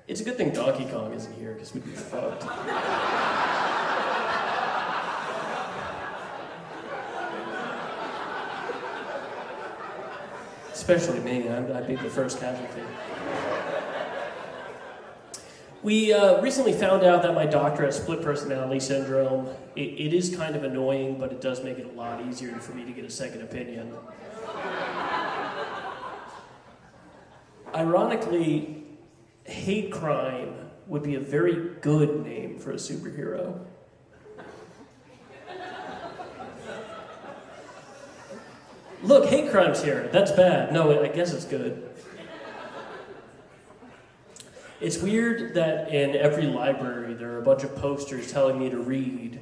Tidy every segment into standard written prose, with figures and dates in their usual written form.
It's a good thing Donkey Kong isn't here, because we'd be fucked. Especially me, I'd be the first casualty. We recently found out that my doctor has split personality syndrome. It is kind of annoying, but it does make it a lot easier for me to get a second opinion. Ironically, hate crime would be a very good name for a superhero. Look, hate crime's here. That's bad. No, I guess it's good. It's weird that in every library there are a bunch of posters telling me to read,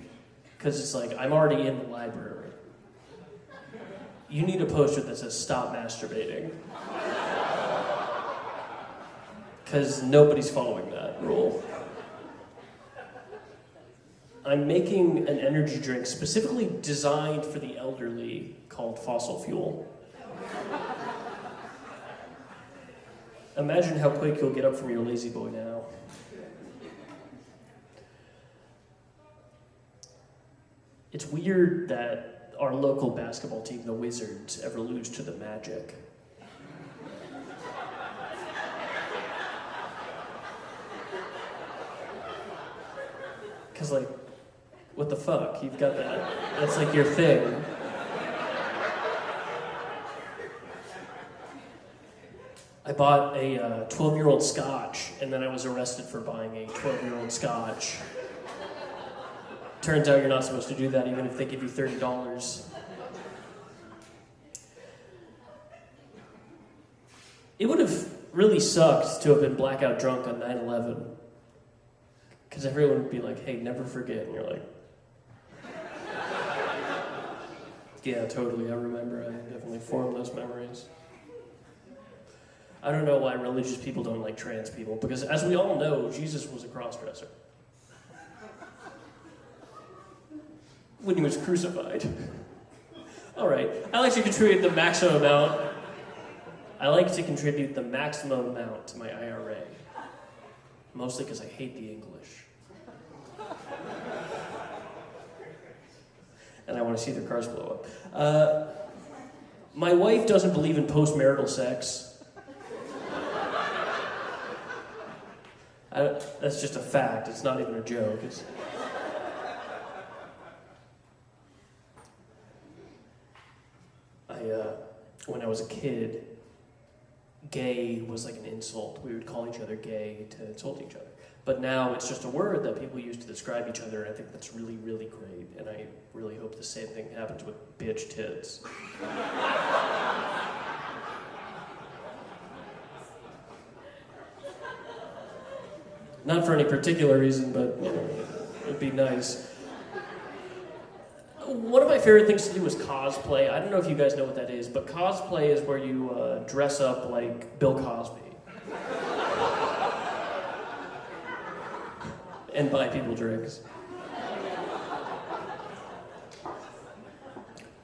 because it's like, I'm already in the library. You need a poster that says, stop masturbating. Because nobody's following that rule. I'm making an energy drink specifically designed for the elderly called Fossil Fuel. Imagine how quick you'll get up from your lazy boy now. It's weird that our local basketball team, the Wizards, ever lose to the Magic. Because, like, what the fuck? You've got that. That's like your thing. I bought a 12-year-old scotch, and then I was arrested for buying a 12-year-old scotch. Turns out you're not supposed to do that even if they give you $30. It would have really sucked to have been blackout drunk on 9/11. Because everyone would be like, hey, never forget. And you're like, yeah, totally, I remember. I definitely formed those memories. I don't know why religious people don't like trans people, because as we all know, Jesus was a cross-dresser. When he was crucified. All right, I like to contribute the maximum amount. I like to contribute the maximum amount to my IRA. Mostly because I hate the English. And I want to see their cars blow up. My wife doesn't believe in postmarital sex. That's just a fact. It's not even a joke. When I was a kid, gay was like an insult. We would call each other gay to insult each other. But now it's just a word that people use to describe each other, and I think that's really, really great. And I really hope the same thing happens with bitch tits. Not for any particular reason, but you know, it'd be nice. One of my favorite things to do is cosplay. I don't know if you guys know what that is, but cosplay is where you dress up like Bill Cosby. And buy people drinks.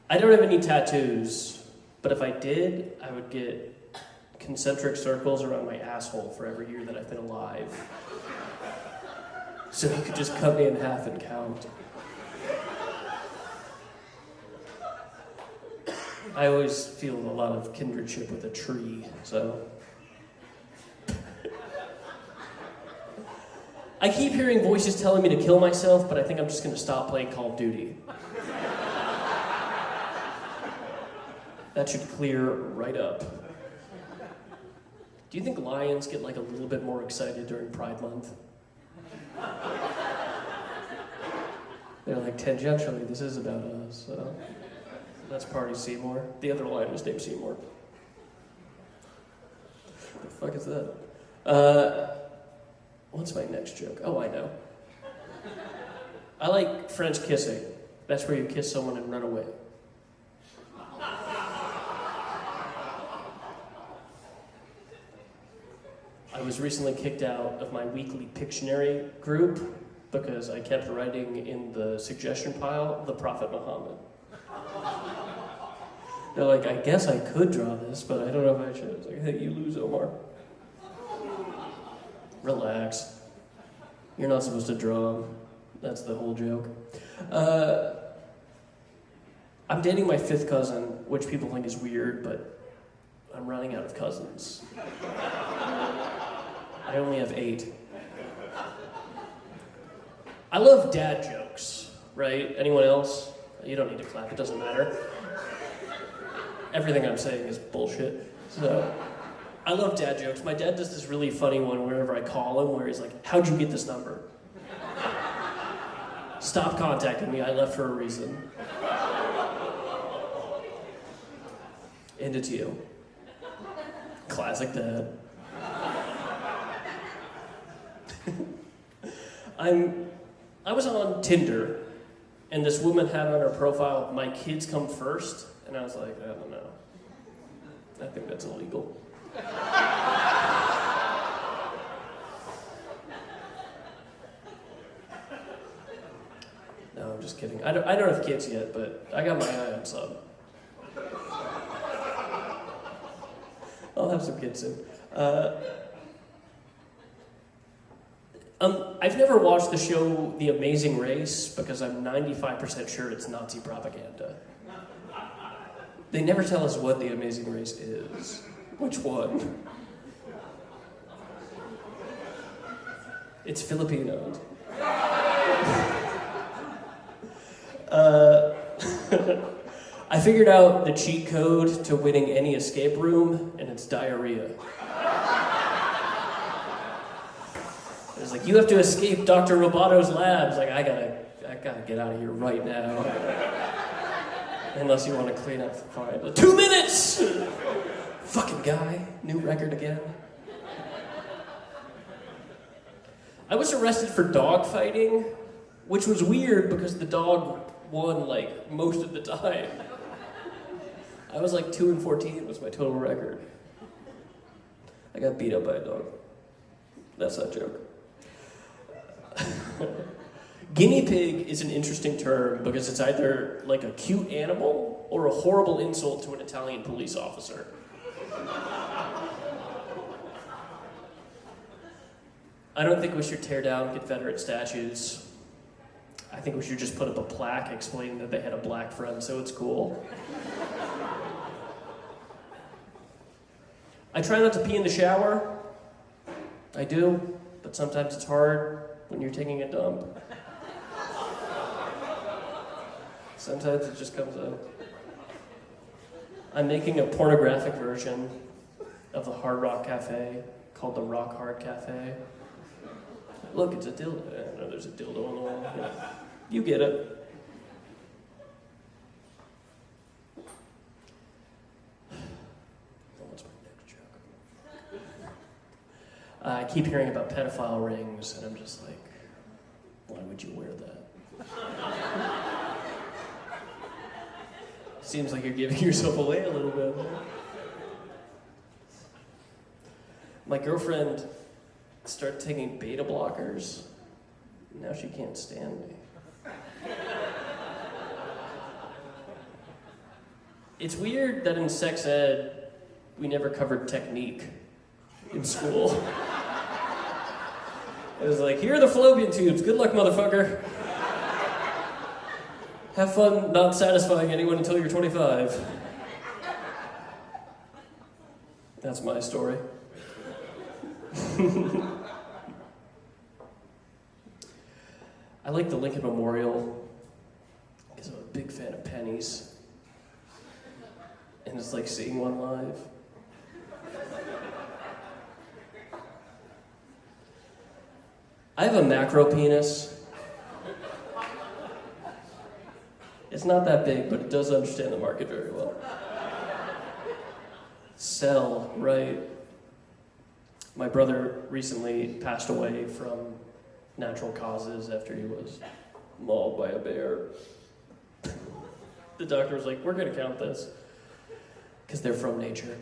I don't have any tattoos, but if I did, I would get concentric circles around my asshole for every year that I've been alive. So you could just cut me in half and count. I always feel a lot of kindredship with a tree, so. I keep hearing voices telling me to kill myself, but I think I'm just going to stop playing Call of Duty. That should clear right up. Do you think lions get like a little bit more excited during Pride Month? They're like, tangentially, this is about us, so. That's Party Seymour. The other lion was named Seymour. What the fuck is that? What's my next joke? Oh, I know. I like French kissing. That's where you kiss someone and run away. I was recently kicked out of my weekly Pictionary group because I kept writing in the suggestion pile, the Prophet Muhammad. They're like, I guess I could draw this, but I don't know if I should. It's like, hey, you lose, Omar. Relax. You're not supposed to draw them. That's the whole joke. I'm dating my 5th cousin, which people think is weird, but I'm running out of cousins. I only have 8. I love dad jokes, right? Anyone else? You don't need to clap, it doesn't matter. Everything I'm saying is bullshit. So, I love dad jokes. My dad does this really funny one whenever I call him, where he's like, "How'd you get this number?" "Stop contacting me, I left for a reason." And it's you. Classic dad. I was on Tinder, and this woman had on her profile, "My kids come first," and I was like, I don't know. I think that's illegal. No, I'm just kidding. I don't have kids yet, but I got my eye on some. I'll have some kids soon. I've never watched the show The Amazing Race because I'm 95% sure it's Nazi propaganda. They never tell us what The Amazing Race is. Which one? It's Filipino. I figured out the cheat code to winning any escape room, and it's diarrhea. It's like, you have to escape Dr. Robato's labs. Like, I gotta get out of here right now. Unless you want to clean up for 5. 2 minutes! Fucking guy. New record again. I was arrested for dog fighting, which was weird because the dog won, like, most of the time. I was like 2-14 was my total record. I got beat up by a dog. That's not a joke. Guinea pig is an interesting term because it's either like a cute animal or a horrible insult to an Italian police officer. I don't think we should tear down Confederate statues. I think we should just put up a plaque explaining that they had a black friend, so it's cool. I try not to pee in the shower. I do, but sometimes it's hard when you're taking a dump. Sometimes it just comes out. I'm making a pornographic version of the Hard Rock Cafe called the Rock Hard Cafe. Look, it's a dildo. I know there's a dildo on the wall. Yeah. You get it. What's my next joke? I keep hearing about pedophile rings, and I'm just like, why would you wear that? Seems like you're giving yourself away a little bit. My girlfriend started taking beta blockers. Now she can't stand me. It's weird that in sex ed, we never covered technique in school. It was like, here are the fallopian tubes. Good luck, motherfucker. Have fun not satisfying anyone until you're 25. That's my story. I like the Lincoln Memorial because I'm a big fan of pennies. And it's like seeing one live. I have a macro penis. It's not that big, but it does understand the market very well. Sell, right? My brother recently passed away from natural causes after he was mauled by a bear. The doctor was like, we're gonna count this, because they're from nature.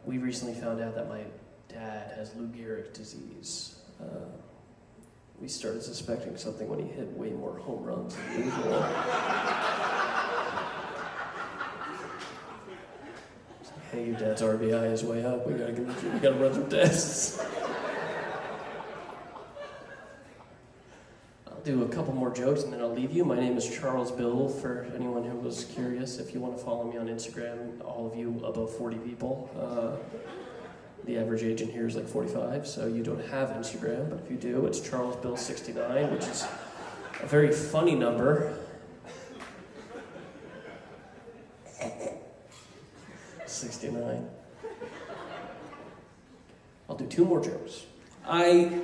We recently found out that my dad has Lou Gehrig's disease. We started suspecting something when he hit way more home runs than usual. Hey, your dad's RBI is way up. We gotta run some tests. I'll do a couple more jokes and then I'll leave you. My name is Charles Bill, for anyone who was curious. If you want to follow me on Instagram, all of you above 40 people. The average age in here is like 45, so you don't have Instagram, but if you do, it's CharlesBill69, which is a very funny number. 69. I'll do 2 more jokes. I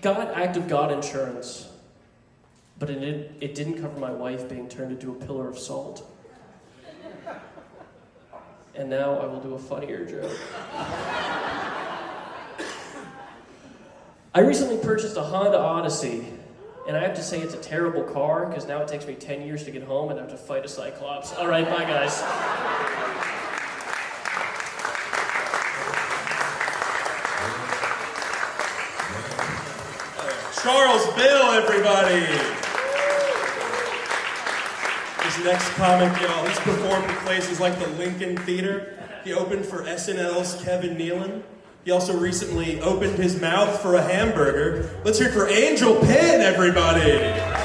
got Act of God insurance, but it didn't cover my wife being turned into a pillar of salt. And now I will do a funnier joke. I recently purchased a Honda Odyssey, and I have to say it's a terrible car, because now it takes me 10 years to get home and I have to fight a Cyclops. All right, bye guys. Charles Bill, everybody! This next comic, y'all, he's performed in places like the Lincoln Theater. He opened for SNL's Kevin Nealon. He also recently opened his mouth for a hamburger. Let's hear it for Angel Penn, everybody!